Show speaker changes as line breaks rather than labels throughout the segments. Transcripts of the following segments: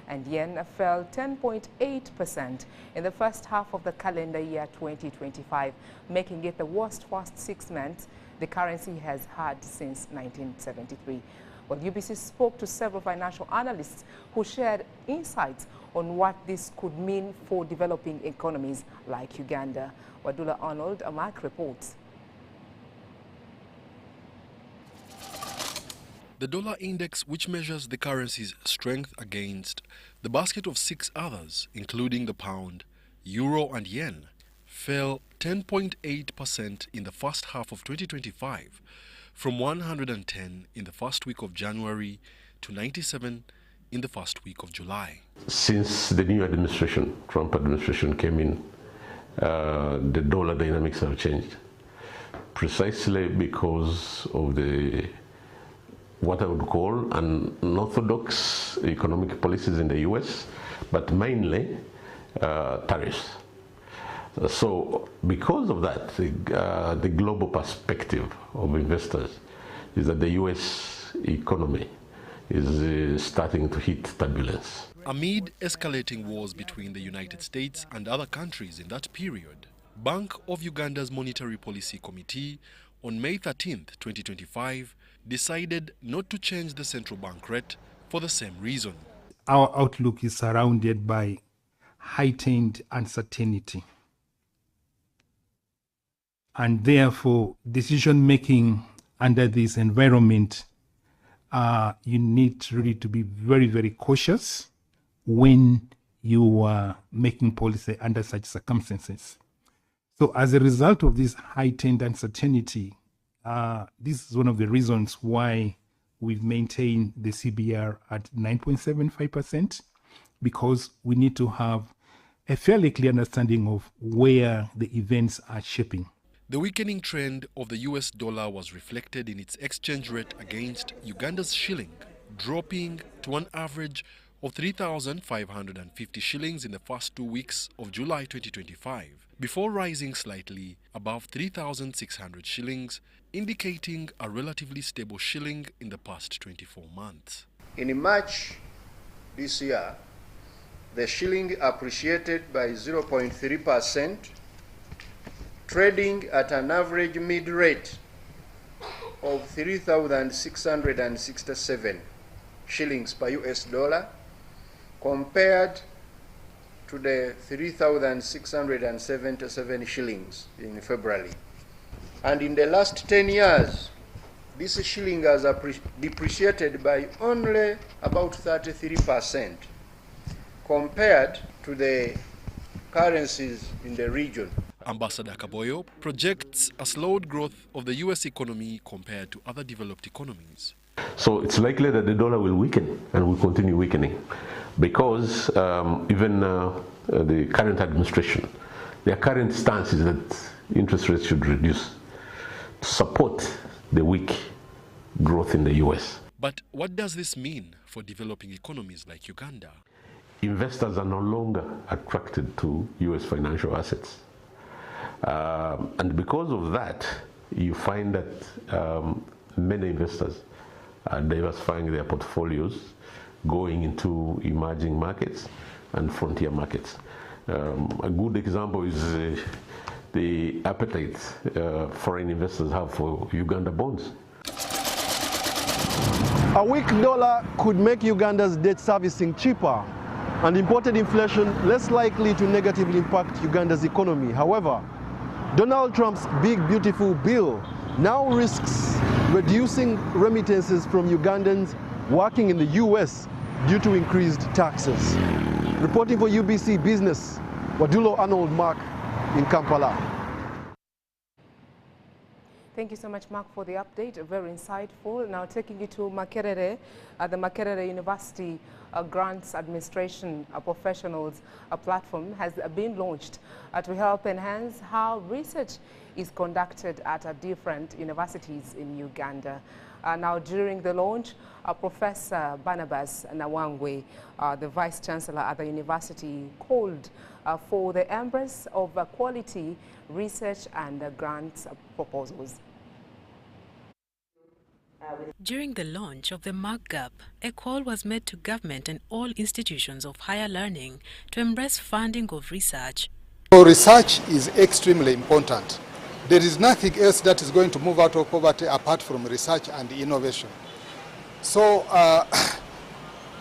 and yen fell 10.8% in the first half of the calendar year 2025, making it the worst first 6 months the currency has had since 1973. Well, UBC spoke to several financial analysts who shared insights on what this could mean for developing economies like Uganda. Wadula Arnold, Mark reports.
The dollar index, which measures the currency's strength against the basket of 6 others, including the pound, euro and yen, fell 10.8% in the first half of 2025, from 110 in the first week of January to 97 in the first week of July.
Since the new administration, Trump administration came in, the dollar dynamics have changed, precisely because of what I would call unorthodox economic policies in the US, but mainly tariffs. So because of that, the global perspective of investors is that the US economy is starting to hit turbulence.
Amid escalating wars between the United States and other countries in that period, Bank of Uganda's Monetary Policy Committee on May 13, 2025, decided not to change the central bank rate for the same reason.
Our outlook is surrounded by heightened uncertainty. And therefore, decision-making under this environment, you need really to be very, very cautious when you are making policy under such circumstances. So as a result of this heightened uncertainty, this is one of the reasons why we've maintained the CBR at 9.75%, because we need to have a fairly clear understanding of where the events are shaping.
The weakening trend of the US dollar was reflected in its exchange rate against Uganda's shilling, dropping to an average of 3,550 shillings in the first 2 weeks of July 2025, before rising slightly above 3,600 shillings, indicating a relatively stable shilling in the past 24 months.
In March this year, the shilling appreciated by 0.3%, trading at an average mid-rate of 3,667 shillings per US dollar, compared to the 3,677 shillings in February. And in the last 10 years, this shilling has depreciated by only about 33% compared to the currencies in the region.
Ambassador Kaboyo projects a slowed growth of the US economy compared to other developed economies.
So it's likely that the dollar will weaken and will continue weakening, because even the current administration, their current stance is that interest rates should reduce to support the weak growth in the US.
But what does this mean for developing economies like Uganda?
Investors are no longer attracted to US financial assets. And because of that, you find that many investors are diversifying their portfolios, going into emerging markets and frontier markets. A good example is the appetite foreign investors have for Uganda bonds.
A weak dollar could make Uganda's debt servicing cheaper and imported inflation less likely to negatively impact Uganda's economy. However, Donald Trump's big beautiful bill now risks reducing remittances from Ugandans working in the US due to increased taxes. Reporting for UBC Business, Wadulo Arnold Mark in Kampala.
Thank you so much, Mark, for the update. Very insightful. Now taking you to Makerere, the Makerere University Grants Administration Professionals platform has been launched to help enhance how research is conducted at different universities in Uganda. Now, during the launch, Professor Barnabas Nawangwe, the Vice Chancellor at the university, called for the embrace of quality research and grants proposals.
During the launch of the MarkGap, a call was made to government and all institutions of higher learning to embrace funding of research.
So research is extremely important. There is nothing else that is going to move out of poverty apart from research and innovation. So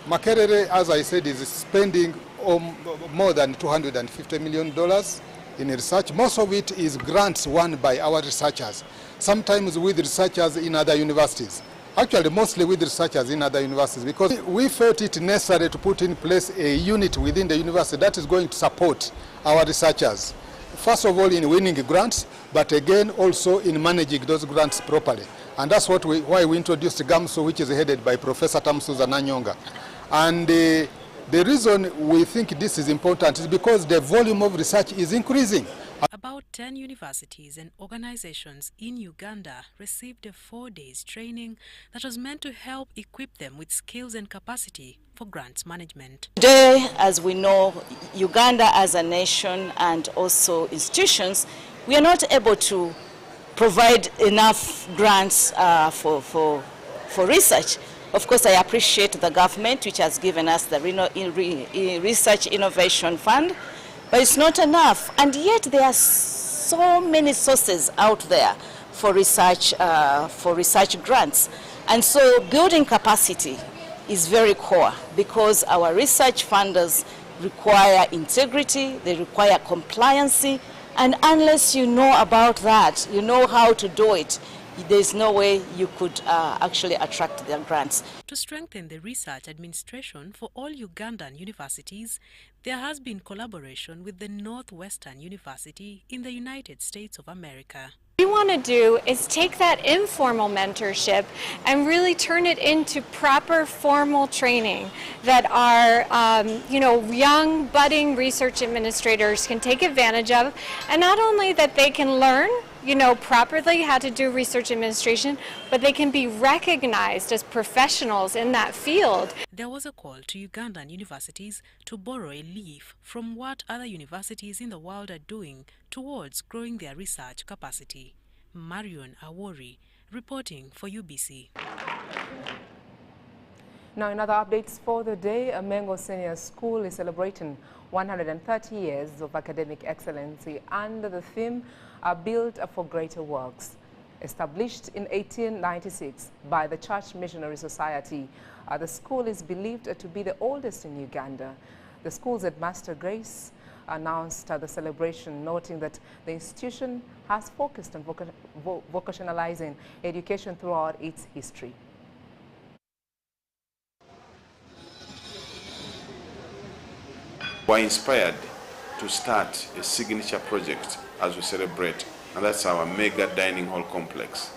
Makerere, as I said, is spending more than $250 million in research. Most of it is grants won by our researchers, sometimes with researchers in other universities. Actually, mostly with researchers in other universities, because we felt it necessary to put in place a unit within the university that is going to support our researchers. First of all, in winning grants, but again also in managing those grants properly. And that's why we introduced GAMSO, which is headed by Professor Tamsuza Nanyonga. And the reason we think this is important is because the volume of research is increasing.
About 10 universities and organizations in Uganda received a 4-day training that was meant to help equip them with skills and capacity for grants management.
Today, as we know, Uganda as a nation and also institutions, we are not able to provide enough grants for research. Of course, I appreciate the government which has given us the Research Innovation Fund, but it's not enough. And yet there are so many sources out there for research grants. And so building capacity is very core, because our research funders require integrity, they require compliancy, and unless you know about that, you know how to do it, there's no way you could actually attract their grants.
To strengthen the research administration for all Ugandan universities, there has been collaboration with the Northwestern University in the United States of America.
What we want to do is take that informal mentorship and really turn it into proper formal training that our young budding research administrators can take advantage of, and not only that they can learn properly how to do research administration, but they can be recognized as professionals in that field.
There was a call to Ugandan universities to borrow a leaf from what other universities in the world are doing towards growing their research capacity. Marion Awori, reporting for UBC.
Now, in other updates for the day, Mengo Senior School is celebrating 130 years of academic excellence under the theme Built for Greater Works. Established in 1896 by the Church Missionary Society, the school is believed to be the oldest in Uganda. The school's headmaster, Grace, announced the celebration, noting that the institution has focused on vocationalizing education throughout its history.
We're inspired to start a signature project as we celebrate, and that's our mega dining hall complex.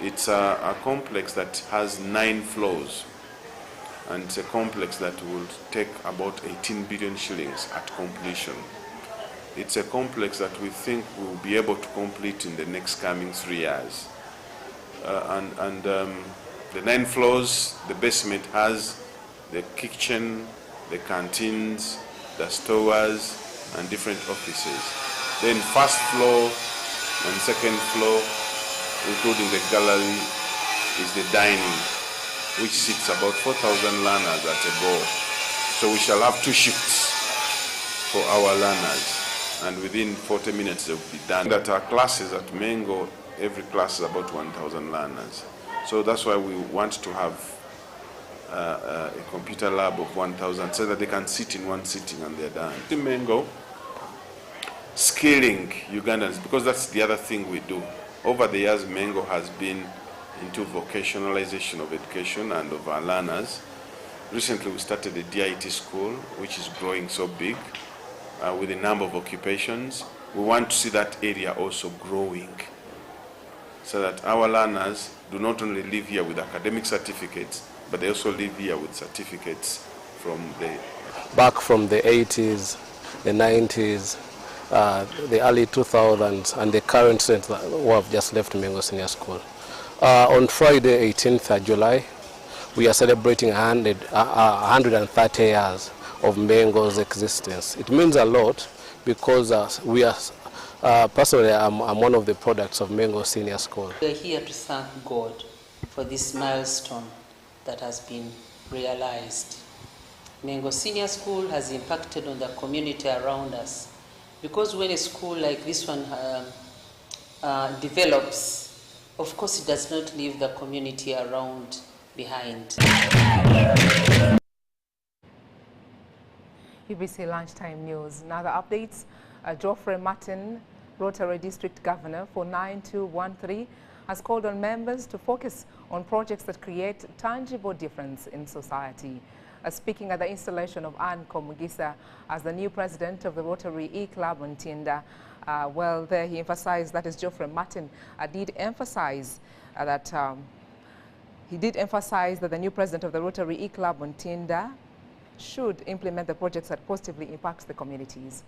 It's a complex that has 9 floors, and it's a complex that will take about 18 billion shillings at completion. It's a complex that we think we will be able to complete in the next coming 3 years. The 9 floors, the basement has the kitchen, the canteens, the stores, and different offices. Then first floor and second floor, including the gallery, is the dining, which seats about 4,000 learners at a go. So we shall have 2 shifts for our learners, and within 40 minutes they will be done. That our classes at Mengo, every class is about 1,000 learners. So that's why we want to have a computer lab of 1,000 so that they can sit in one sitting and they're done. In Mengo, skilling Ugandans, because that's the other thing we do. Over the years, Mengo has been into vocationalization of education and of our learners. Recently, we started a DIT school, which is growing so big with a number of occupations. We want to see that area also growing so that our learners do not only live here with academic certificates, but they also live here with certificates from
back from the 80s, the 90s, the early 2000s, and the current students who have just left Mengo Senior School. On Friday, 18th July, we are celebrating 130 years of Mengo's existence. It means a lot because we are, personally, I'm one of the products of Mengo Senior School.
We are here to serve God. for this milestone that has been realized. Mengo Senior School has impacted on the community around us, because when a school like this one develops, of course it does not leave the community around behind.
UBC Lunchtime News. Now the updates. Geoffrey Martin, Rotary District Governor for 9213, has called on members to focus on projects that create tangible difference in society. Speaking at the installation of Anne Komugisa as the new president of the Rotary E-Club on Tinda, well, there he emphasized, that is Geoffrey Martin, did emphasize that the new president of the Rotary E-Club on Tinda should implement the projects that positively impact the communities.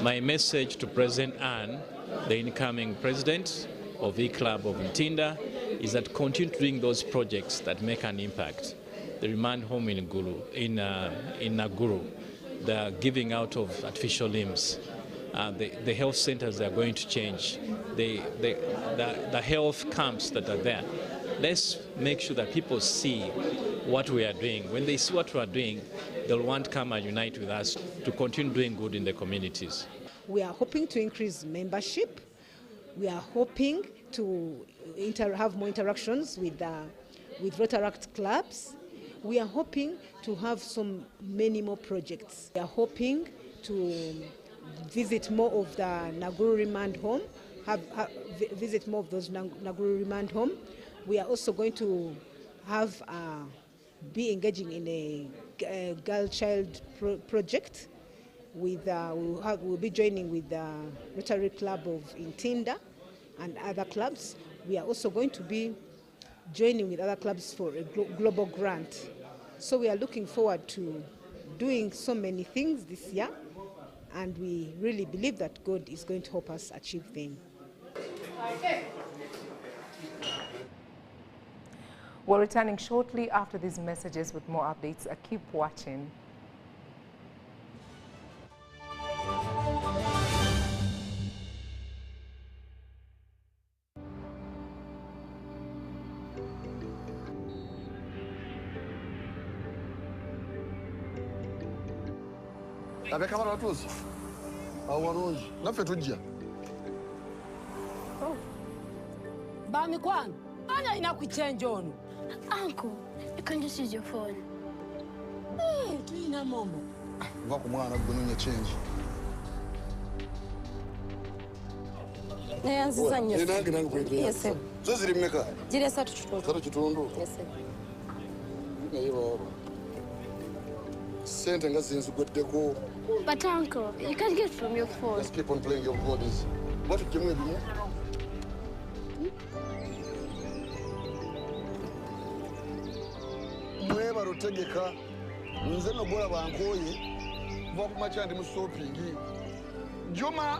My message to President Anne, the incoming president of the Club of Ntinda, is that continue doing those projects that make an impact. The remand home in Naguru, the giving out of artificial limbs, the health centers are going to change, the health camps that are there. Let's make sure that people see what we are doing. When they see what we are doing, they'll want to come and unite with us to continue doing good in the communities.
We are hoping to increase membership. We are hoping to have more interactions with Rotaract clubs. We are hoping to have many more projects. We are hoping to visit more of the Naguru remand home, visit more of those Naguru remand home. We are also going to have be engaging in a girl-child project. We'll be joining with the Rotary Club of Ntinda and other clubs. We are also going to be joining with other clubs for a global grant. So we are looking forward to doing so many things this year, and we really believe that God is going to help us achieve them.
We're returning shortly after these messages with more updates. Keep watching.
Uncle, you can just use your phone.
Hey, tuina mombo. Vakumwana kununya change.
Nayanziza nnyo.
Nange kwete.
Yes, sir.
Zo ziri mmeka?
Ziri 3 kitundu.
3 kitundu.
Yes, sir.
Nayibo. Sente nga zinzigweddeko.
But uncle, you can't get from your phone.
Let's keep on playing your bodies. What did you mean? Mweba rutegeka nze no bora bankoye kuva ku macha ndi mu shopping Juma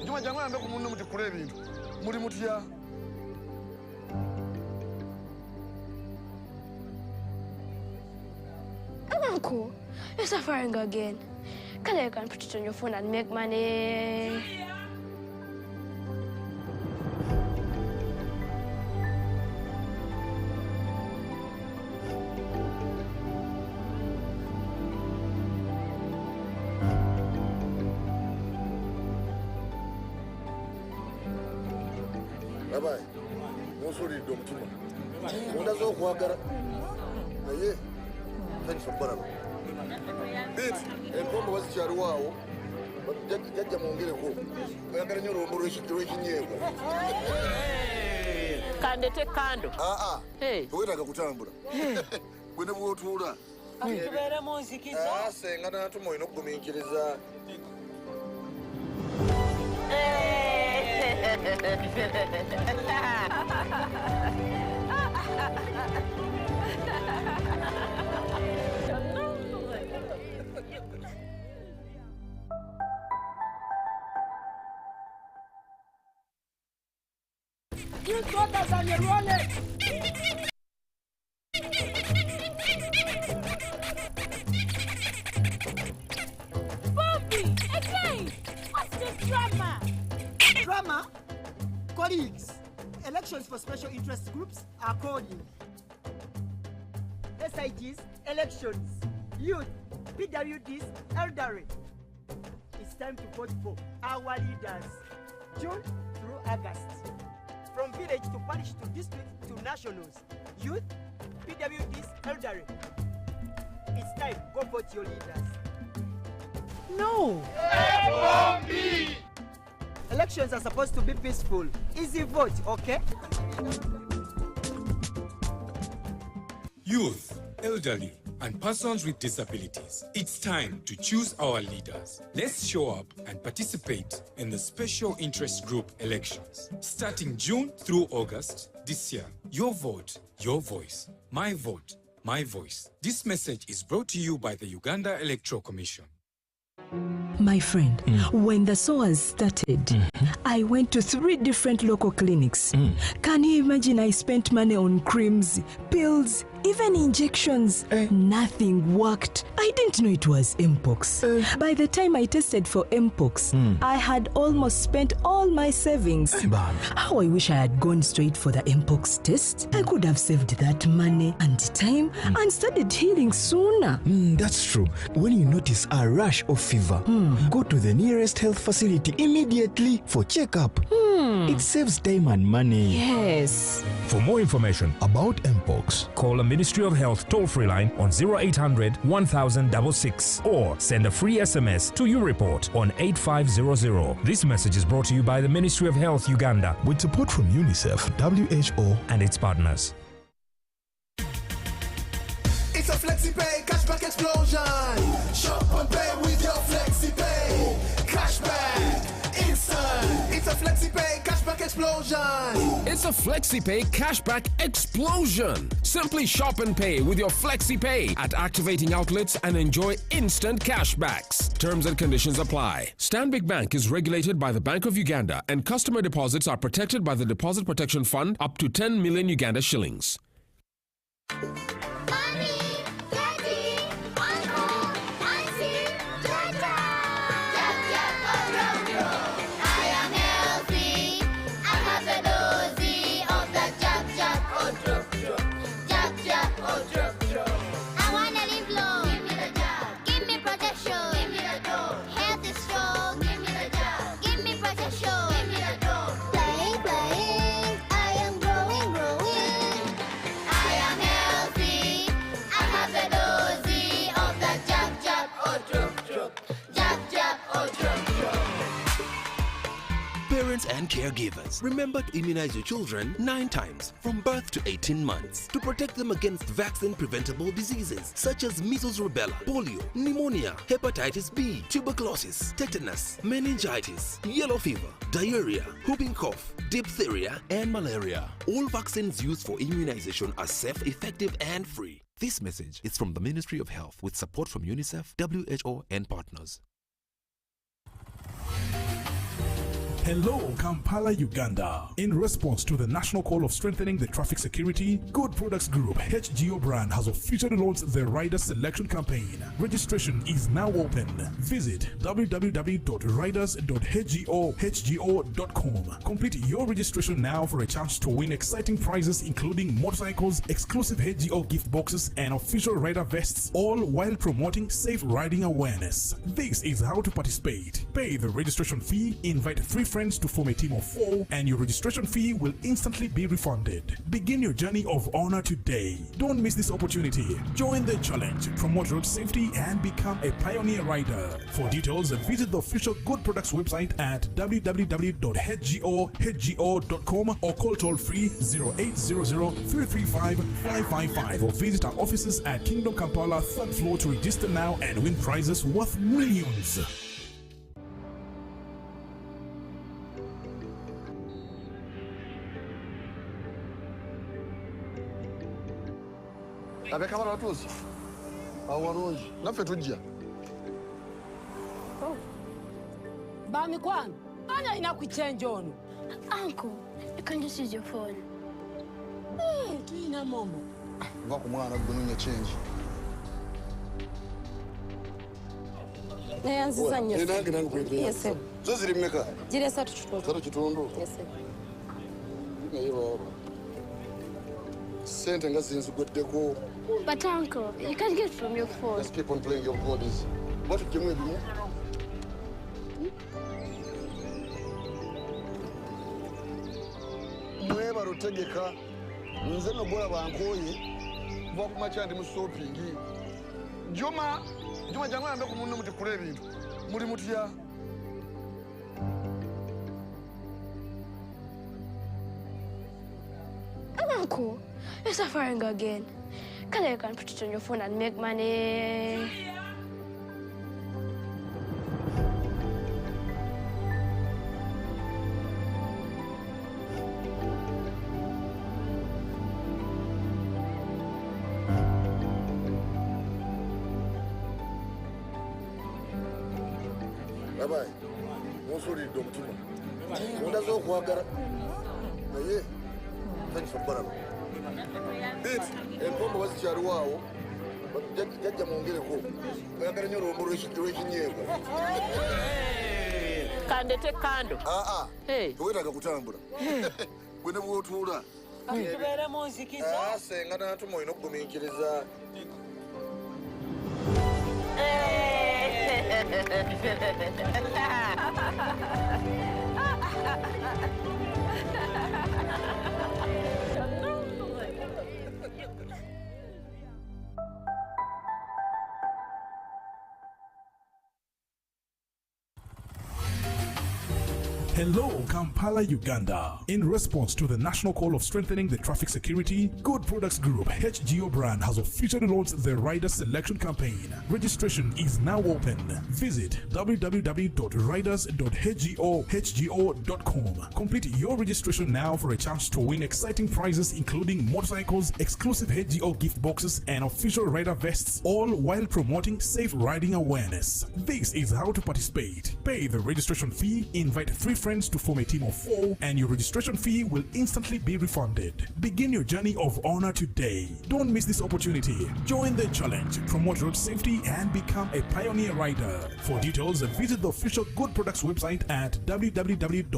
jangu yambe ku munno muti kule ebintu muri mutya
Uncle, you're suffering again. You can put it on your phone and make money.
Bye-bye. Musuri domtuma. Munda zo kuagara. Aye. Thanks for baraba. Bit, enkombo wasichari wao. Jajja mwongere ko. Oyagala nyo rombo rwekinyego.
Kandete kando.
Hey. Wetaka kutambula. Gwene bwotula.
Akubere munzikiza.
Senga natumo inokugumiikiriza.
You got us on your wallet. Bobby, again. Grammar, colleagues, elections for special interest groups are calling. SIGs, elections, youth, PWDs, elderly. It's time to vote for our leaders, June through August. From village to parish to district to nationals, youth, PWDs, elderly. It's time, go vote your leaders.
No!
FOB! Elections are supposed to be peaceful. Easy vote, okay?
Youth, elderly, and persons with disabilities. It's time to choose our leaders. Let's show up and participate in the special interest group elections. Starting June through August this year. Your vote, your voice. My vote, my voice. This message is brought to you by the Uganda Electoral Commission.
My friend, when the SOAS started, I went to 3 different local clinics. Can you imagine I spent money on creams, pills, even injections? Nothing worked. I didn't know it was Mpox. By the time I tested for Mpox, I had almost spent all my savings. How I wish I had gone straight for the Mpox test. I could have saved that money and time and started healing sooner.
That's true. When you notice a rash of fever, go to the nearest health facility immediately for checkup. It saves time and money.
Yes.
For more information about Mpox, call the Ministry of Health toll-free line on 0800 1066 or send a free SMS to your report on 8500. This message is brought to you by the Ministry of Health Uganda with support from UNICEF, WHO and its partners.
It's a FlexiPay cashback explosion. Shop and pay with your FlexiPay. Cashback instant. It's a FlexiPay cashback explosion.
It's a FlexiPay cashback explosion. Simply shop and pay with your FlexiPay at activating outlets and enjoy instant cashbacks. Terms and conditions apply. Stanbic Bank is regulated by the Bank of Uganda and customer deposits are protected by the Deposit Protection Fund up to 10 million Uganda shillings.
Parents and caregivers, remember to immunize your children 9 times from birth to 18 months to protect them against vaccine-preventable diseases such as measles, rubella, polio, pneumonia, hepatitis B, tuberculosis, tetanus, meningitis, yellow fever, diarrhea, whooping cough, diphtheria, and malaria. All vaccines used for immunization are safe, effective, and free. This message is from the Ministry of Health with support from UNICEF, WHO, and partners.
Hello, Kampala, Uganda. In response to the national call of strengthening the traffic security, Good Products Group HGO brand has officially launched the Rider Selection Campaign. Registration is now open. Visit www.riders.hgo.com. Complete your registration now for a chance to win exciting prizes including motorcycles, exclusive HGO gift boxes, and official rider vests, all while promoting safe riding awareness. This is how to participate. Pay the registration fee, invite 3 friends to form a team of 4, and your registration fee will instantly be refunded. Begin your journey of honor today. Don't miss this opportunity. Join the challenge, promote road safety, and become a pioneer rider. For details, visit the official Good Products website at www.hgo.com or call toll-free 0800-335-555 or visit our offices at Kingdom Kampala 3rd floor to register now and win prizes worth millions.
Abeka bana tuzi. Awarunji. Nafe tujja.
Oh. Bami kwani? Ana inakuchange ono.
Uncle, you can just use your phone.
Hey, tuina momo.
Va ku mwana gwe change.
Nayanziza nnyo.
Nange kwete.
Yes.
Zo ziri mmeka?
Ziri 3 kitundu.
3 kitundu?
Yes, sir.
Naye baba. Sente nga zinziguddeko.
But uncle, you can't get from your phone.
Just keep on playing your bodies. What did you do? Mweba rutegeka nze nogola bankoye kuva ku makya ndi mu shopping. Juma jangu yambe ku munno muti kula ebintu. Muri mutya?
Uncle, you're suffering again. Can you put it on your phone and make money?
Bye-bye. Musuri domtuma. Undazo kuagara. Naye. Thanks for baraba. Bit, enkombo wazikyali waawo. Jajja mwongereko. Oyagala nnyo olwombo lw'ekinyego.
Kandete kando.
Tewetaaga kutambula. Gwe ne bw'otuula.
Tubeere mu nzikiza.
Senga n'atuma olina okugumiikiriza.
Hello, Kampala, Uganda. In response to the national call of strengthening the traffic security, Good Products Group HGO brand has officially launched the rider selection campaign. Registration is now open. Visit www.riders.hgo.com. Complete your registration now for a chance to win exciting prizes including motorcycles, exclusive HGO gift boxes, and official rider vests, all while promoting safe riding awareness. This is how to participate. Pay the registration fee, invite 3 friends to form a team of 4, and your registration fee will instantly be refunded. Begin your journey of honor today. Don't miss this opportunity. Join the challenge, promote road safety, and become a pioneer rider. For details, visit the official Good Products website at www.hgo.com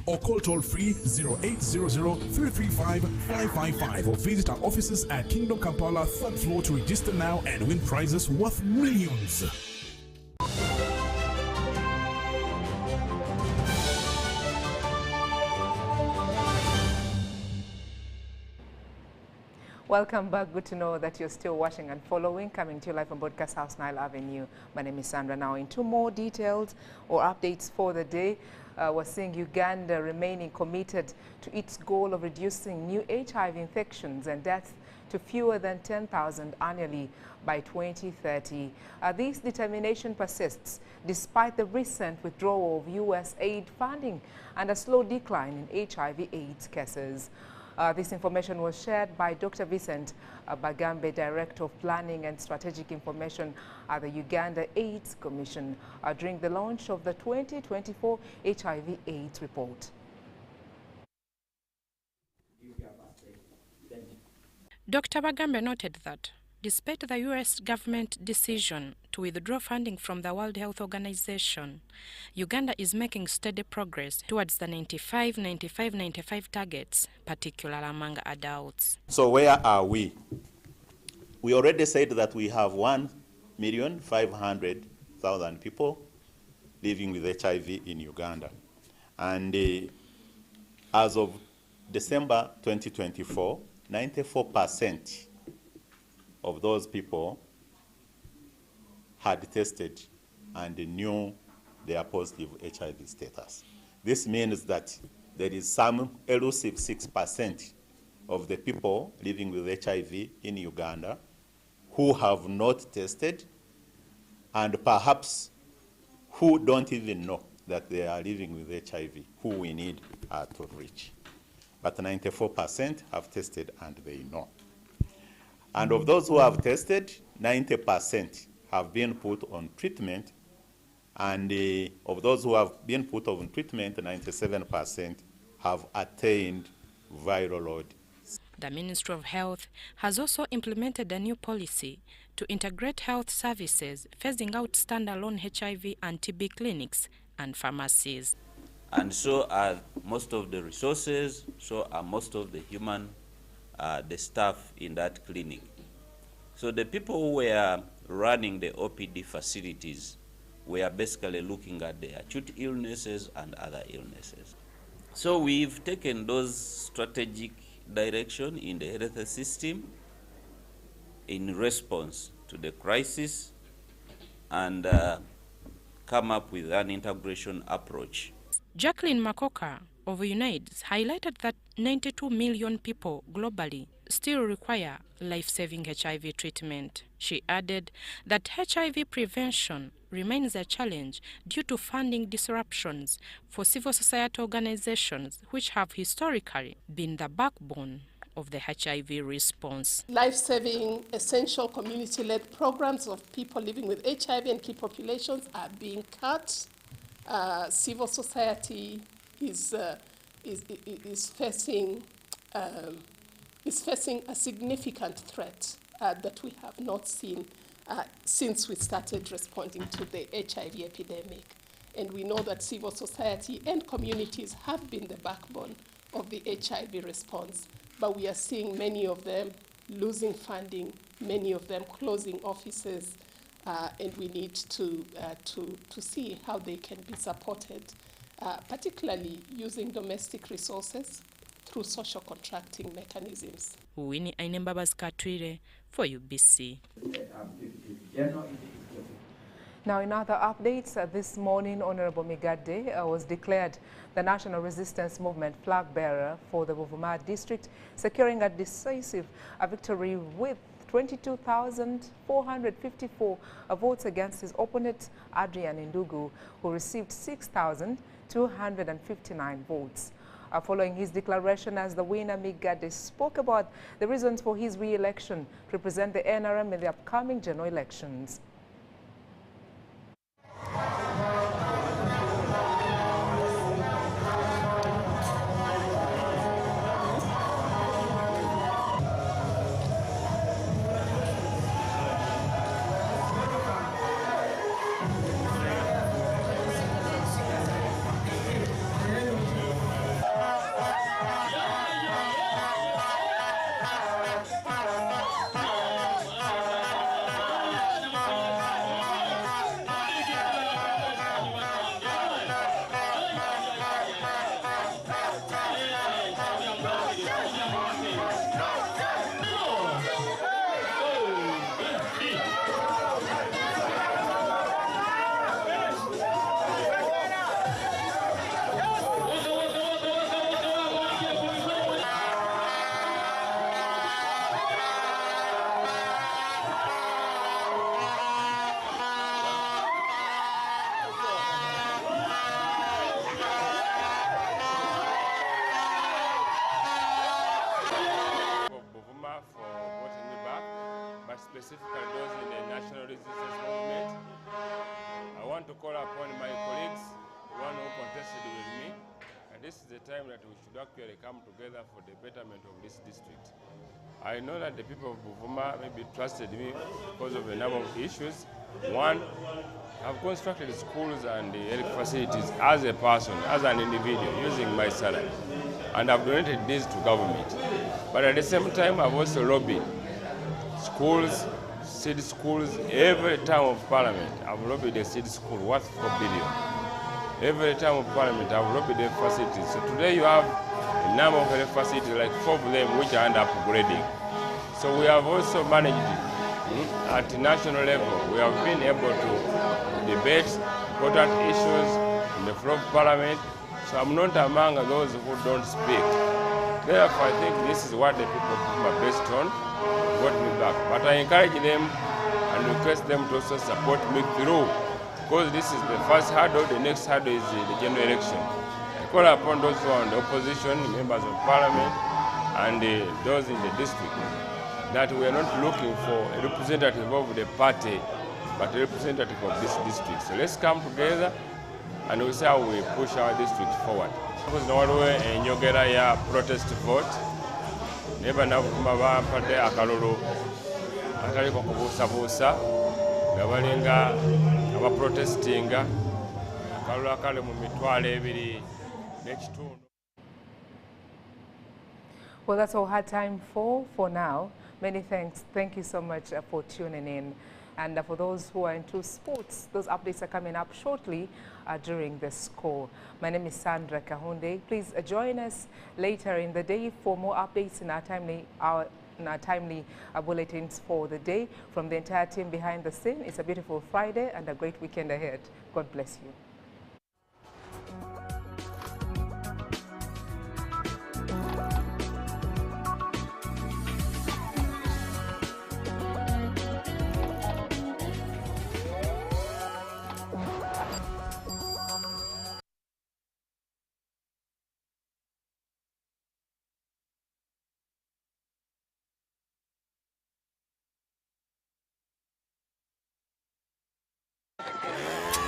or call toll-free 0800-335-555 or visit our offices at Kingdom Kampala 3rd floor to register now and win prizes worth millions.
Welcome back. Good to know that you're still watching and following. Coming to you live from Broadcast House, Nile Avenue. My name is Sandra. Now, into more details or updates for the day. We're seeing Uganda remaining committed to its goal of reducing new HIV infections and deaths to fewer than 10,000 annually by 2030. This determination persists despite the recent withdrawal of U.S. aid funding and a slow decline in HIV/AIDS cases. This information was shared by Dr. Vincent Bagambe, Director of Planning and Strategic Information at the Uganda AIDS Commission during the launch of the 2024 HIV/AIDS report.
Dr. Bagambe noted that despite the U.S. government decision to withdraw funding from the World Health Organization, Uganda is making steady progress towards the 95-95-95 targets, particularly among adults.
So where are we? We already said that we have 1,500,000 people living with HIV in Uganda. And as of December 2024, 94% of those people had tested and knew their positive HIV status. This means that there is some elusive 6% of the people living with HIV in Uganda who have not tested and perhaps who don't even know that they are living with HIV, who we need to reach. But 94% have tested and they know. And of those who have tested, 90% have been put on treatment. And of those who have been put on treatment, 97% have attained viral load.
The Ministry of Health has also implemented a new policy to integrate health services, phasing out standalone HIV and TB clinics and pharmacies.
And so are most of the resources, so are most of the the staff in that clinic. So the people who were running the OPD facilities were basically looking at the acute illnesses and other illnesses. So we've taken those strategic direction in the health system in response to the crisis and come up with an integration approach.
Jacqueline Makoka of UNAIDS highlighted that 92 million people globally still require life-saving HIV treatment. She added that HIV prevention remains a challenge due to funding disruptions for civil society organizations, which have historically been the backbone of the HIV response.
Life-saving, essential community-led programs of people living with HIV and key populations are being cut. Civil society is facing a significant threat that we have not seen since we started responding to the HIV epidemic. And we know that civil society and communities have been the backbone of the HIV response, but we are seeing many of them losing funding, many of them closing offices, and we need to see how they can be supported, particularly using domestic resources through social contracting mechanisms.
Winnie Ainembaba's Katwire for UBC.
Now, in other updates, this morning, Honorable Migade was declared the National Resistance Movement flag bearer for the Buvuma district, securing a decisive victory with 22,454 votes against his opponent, Adrian Ndugu, who received 6,259 votes. Following his declaration as the winner, Migade spoke about the reasons for his re-election to represent the NRM in the upcoming general elections.
Specifically those in the National Resistance Movement. I want to call upon my colleagues, the one who contested with me, and this is the time that we should actually come together for the betterment of this district. I know that the people of Buvuma maybe trusted me because of a number of issues. One, I've constructed schools and the health facilities as a person, as an individual, using my salary, and I've donated this to government. But at the same time, I've also lobbied schools, city schools, every term of parliament. I've lobbied a city school worth 4 billion. Every term of parliament, I've lobbied the facilities. So today you have a number of health facilities, like 4 of them, which are under upgrading. So we have also managed at national level. We have been able to debate important issues in the floor of parliament. So I'm not among those who don't speak. Therefore, I think this is what the people are based on. Got me back. But I encourage them and request them to also support me through, because this is the first hurdle. The next hurdle is the general election. I call upon those who are in the opposition, members of parliament, and those in the district, that we are not looking for a representative of the party, but a representative of this district. So let's come together and we'll see how we push our district forward. Because no one will protest vote. naye bannabuvuma bampadde akalulu ataliko kubuusabuusa nga balinga abaprotestinga akalulu akali mu mitwalo 2 n'ekitundu.
Well, that's all we had time for now. Many thanks. Thank you so much for tuning in. And for those who are into sports, those updates are coming up shortly during the score. My name is Sandra Kahunde. Please join us later in the day for more updates in our timely bulletins for the day. From the entire team behind the scene, it's a beautiful Friday and a great weekend ahead. God bless you.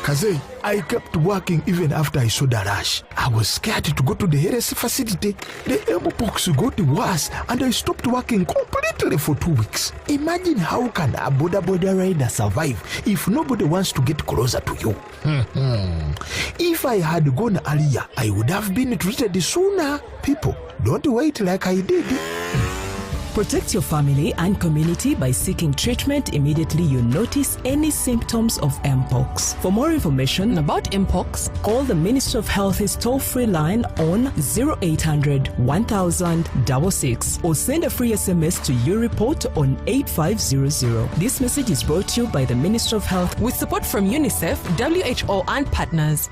Kaze, I kept working even after I saw the rash. I was scared to go to the health facility. The mpox got worse and I stopped working completely for 2 weeks. Imagine how can a border rider survive if nobody wants to get closer to you. If I had gone earlier, I would have been treated sooner. People, don't wait like I did.
Protect your family and community by seeking treatment immediately you notice any symptoms of mpox. For more information about mpox, call the Ministry of Health's toll-free line on 0800 1000 or send a free SMS to YouReport on 8500. This message is brought to you by the Ministry of Health with support from UNICEF, WHO and partners.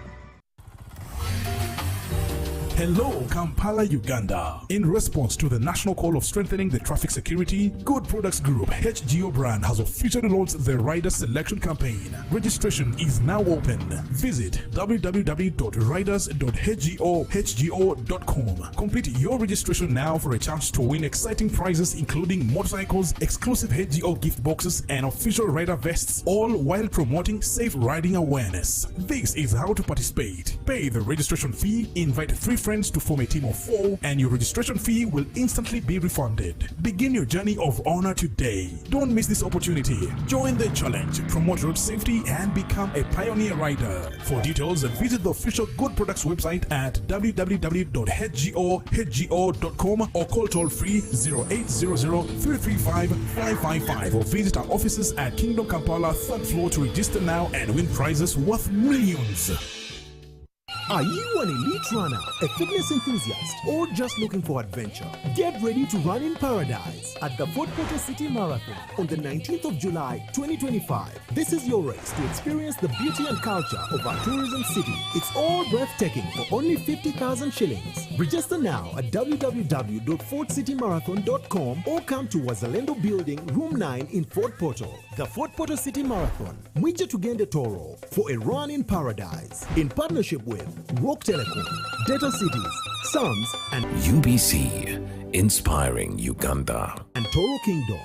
Hello, Kampala, Uganda. In response to the national call of strengthening the traffic security, Good Products Group HGO brand has officially launched the Rider Selection Campaign. Registration is now open. Visit www.riders.hgo.com. Complete your registration now for a chance to win exciting prizes including motorcycles, exclusive HGO gift boxes, and official rider vests, all while promoting safe riding awareness. This is how to participate. Pay the registration fee, invite 3 friends to form a team of 4, and your registration fee will instantly be refunded. Begin your journey of honor today. Don't miss this opportunity. Join the challenge, promote road safety, and become a pioneer rider. For details, visit the official Good Products website at www.hgo.com or call toll-free 0800-335-555 or visit our offices at Kingdom Kampala 3rd floor to register now and win prizes worth millions.
Are you an elite runner, a fitness enthusiast, or just looking for adventure? Get ready to run in paradise at the Fort Portal City Marathon on the 19th of July 2025. This is your race to experience the beauty and culture of our tourism city. It's all breathtaking for only 50,000 shillings. Register now at www.fortcitymarathon.com or come to Wazalendo Building, Room 9 in Fort Portal. The Fort Portal City Marathon, Mwije Tugende Toro, for a run in paradise. In partnership with Rock Telecom, Data Cities, Sams, and
UBC, inspiring Uganda.
And Toro Kingdom.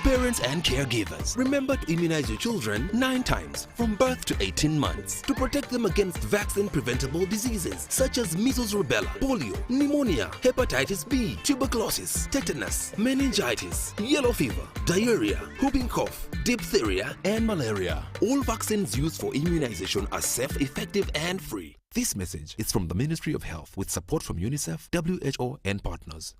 Parents and caregivers, remember to immunize your children 9 times from birth to 18 months to protect them against vaccine-preventable diseases such as measles, rubella, polio, pneumonia, hepatitis B, tuberculosis, tetanus, meningitis, yellow fever, diarrhea, whooping cough, diphtheria, and malaria. All vaccines used for immunization are safe, effective, and free. This message is from the Ministry of Health with support from UNICEF, WHO, and partners.